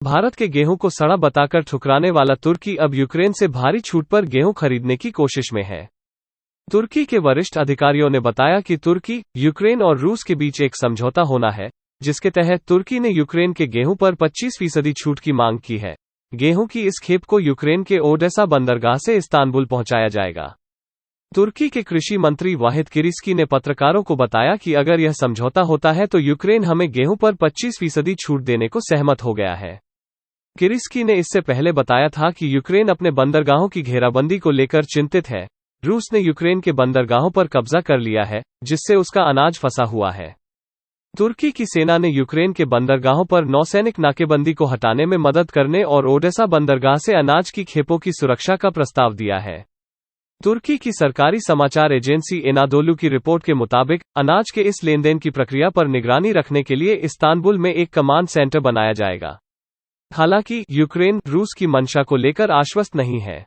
भारत के गेहूं को सड़ा बताकर ठुकराने वाला तुर्की अब यूक्रेन से भारी छूट पर गेहूं खरीदने की कोशिश में है। तुर्की के वरिष्ठ अधिकारियों ने बताया कि तुर्की, यूक्रेन और रूस के बीच एक समझौता होना है, जिसके तहत तुर्की ने यूक्रेन के गेहूं पर 25% छूट की मांग की है। गेहूं की इस खेप को यूक्रेन के ओडेसा बंदरगाह से इस्तांबुल पहुंचाया जाएगा। तुर्की के कृषि मंत्री वाहिद किरिस्की ने पत्रकारों को बताया कि अगर यह समझौता होता है तो यूक्रेन हमें गेहूं पर 25% छूट देने को सहमत हो गया है। किरिस्की ने इससे पहले बताया था कि यूक्रेन अपने बंदरगाहों की घेराबंदी को लेकर चिंतित है। रूस ने यूक्रेन के बंदरगाहों पर कब्जा कर लिया है, जिससे उसका अनाज फंसा हुआ है। तुर्की की सेना ने यूक्रेन के बंदरगाहों पर नौसैनिक नाकेबंदी को हटाने में मदद करने और ओडेसा बंदरगाह से अनाज की खेपों की सुरक्षा का प्रस्ताव दिया है। तुर्की की सरकारी समाचार एजेंसी एनादोलू की रिपोर्ट के मुताबिक, अनाज के इस लेनदेन की प्रक्रिया पर निगरानी रखने के लिए इस्तांबुल में एक कमांड सेंटर बनाया जाएगा। हालांकि, यूक्रेन, रूस की मंशा को लेकर आश्वस्त नहीं है।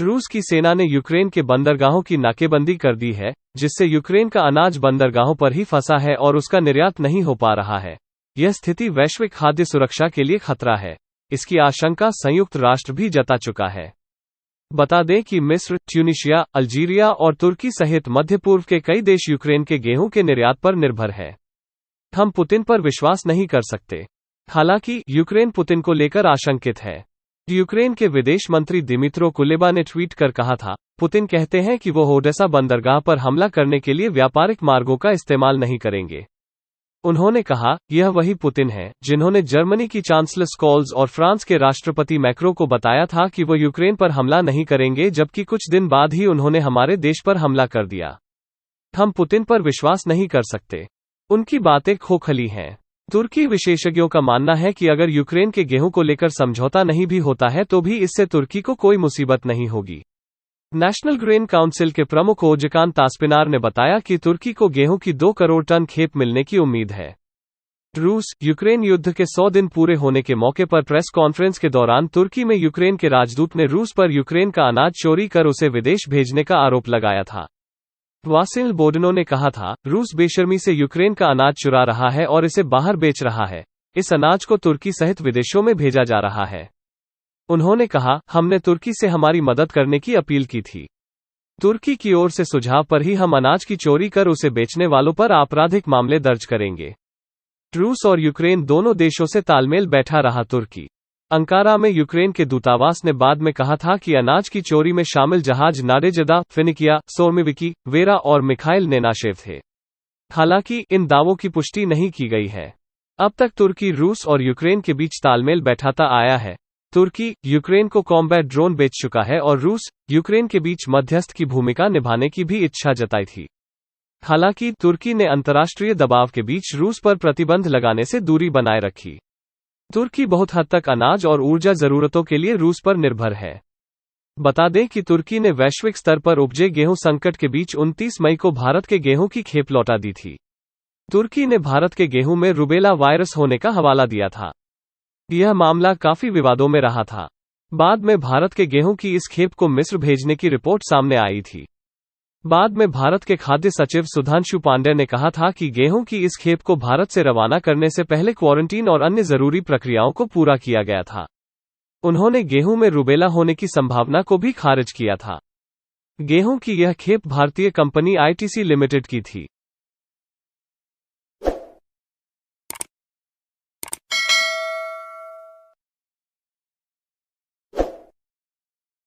रूस की सेना ने यूक्रेन के बंदरगाहों की नाकेबंदी कर दी है, जिससे यूक्रेन का अनाज बंदरगाहों पर ही फंसा है और उसका निर्यात नहीं हो पा रहा है। यह स्थिति वैश्विक खाद्य सुरक्षा के लिए खतरा है। इसकी आशंका संयुक्त राष्ट्र भी जता चुका है। बता दें कि मिस्र, ट्यूनीशिया, अल्जीरिया और तुर्की सहित मध्य पूर्व के कई देश यूक्रेन के गेहूं के निर्यात पर निर्भर है। हम पुतिन पर विश्वास नहीं कर सकते। हालांकि, यूक्रेन पुतिन को लेकर आशंकित है। यूक्रेन के विदेश मंत्री दिमित्रो कुलेबा ने ट्वीट कर कहा था, पुतिन कहते हैं कि वो ओडेसा बंदरगाह पर हमला करने के लिए व्यापारिक मार्गों का इस्तेमाल नहीं करेंगे। उन्होंने कहा, यह वही पुतिन है जिन्होंने जर्मनी की चांसलर स्कोल्स और फ्रांस के राष्ट्रपति मैक्रो को बताया था कि वो यूक्रेन पर हमला नहीं करेंगे, जबकि कुछ दिन बाद ही उन्होंने हमारे देश पर हमला कर दिया। हम पुतिन पर विश्वास नहीं कर सकते। उनकी बातें खोखली हैं। तुर्की विशेषज्ञों का मानना है कि अगर यूक्रेन के गेहूं को लेकर समझौता नहीं भी होता है तो भी इससे तुर्की को कोई मुसीबत नहीं होगी। नेशनल ग्रेन काउंसिल के प्रमुख ओजकान तास्पिनार ने बताया कि तुर्की को गेहूं की 2 करोड़ टन खेप मिलने की उम्मीद है। रूस यूक्रेन युद्ध के 100 दिन पूरे होने के मौके पर प्रेस कॉन्फ्रेंस के दौरान तुर्की में यूक्रेन के राजदूत ने रूस पर यूक्रेन का अनाज चोरी कर उसे विदेश भेजने का आरोप लगाया था। वासिल बोडनो ने कहा था, रूस बेशर्मी से यूक्रेन का अनाज चुरा रहा है और इसे बाहर बेच रहा है। इस अनाज को तुर्की सहित विदेशों में भेजा जा रहा है। उन्होंने कहा, हमने तुर्की से हमारी मदद करने की अपील की थी। तुर्की की ओर से सुझाव पर ही हम अनाज की चोरी कर उसे बेचने वालों पर आपराधिक मामले दर्ज करेंगे। रूस और यूक्रेन दोनों देशों से तालमेल बैठा रहा तुर्की। अंकारा में यूक्रेन के दूतावास ने बाद में कहा था कि अनाज की चोरी में शामिल जहाज नाडेजदा, फिनिकिया, सोर्मिविकी, वेरा और मिखाइल नेनाशेव थे। हालांकि, इन दावों की पुष्टि नहीं की गई है। अब तक तुर्की रूस और यूक्रेन के बीच तालमेल बैठाता आया है। तुर्की, यूक्रेन को कॉम्बैट ड्रोन बेच चुका है और रूस, यूक्रेन के बीच मध्यस्थ की भूमिका निभाने की भी इच्छा जताई थी। हालांकि, तुर्की ने अंतर्राष्ट्रीय दबाव के बीच रूस पर प्रतिबंध लगाने से दूरी बनाए रखी। तुर्की बहुत हद तक अनाज और ऊर्जा जरूरतों के लिए रूस पर निर्भर है। बता दें कि तुर्की ने वैश्विक स्तर पर उपजे गेहूं संकट के बीच 29 मई को भारत के गेहूं की खेप लौटा दी थी। तुर्की ने भारत के गेहूं में रूबेला वायरस होने का हवाला दिया था। यह मामला काफी विवादों में रहा था। बाद में भारत के गेहूं की इस खेप को मिस्र भेजने की रिपोर्ट सामने आई थी। बाद में भारत के खाद्य सचिव सुधांशु पांडे ने कहा था कि गेहूं की इस खेप को भारत से रवाना करने से पहले क्वारंटीन और अन्य जरूरी प्रक्रियाओं को पूरा किया गया था। उन्होंने गेहूं में रूबेला होने की संभावना को भी खारिज किया था। गेहूं की यह खेप भारतीय कंपनी आईटीसी लिमिटेड की थी।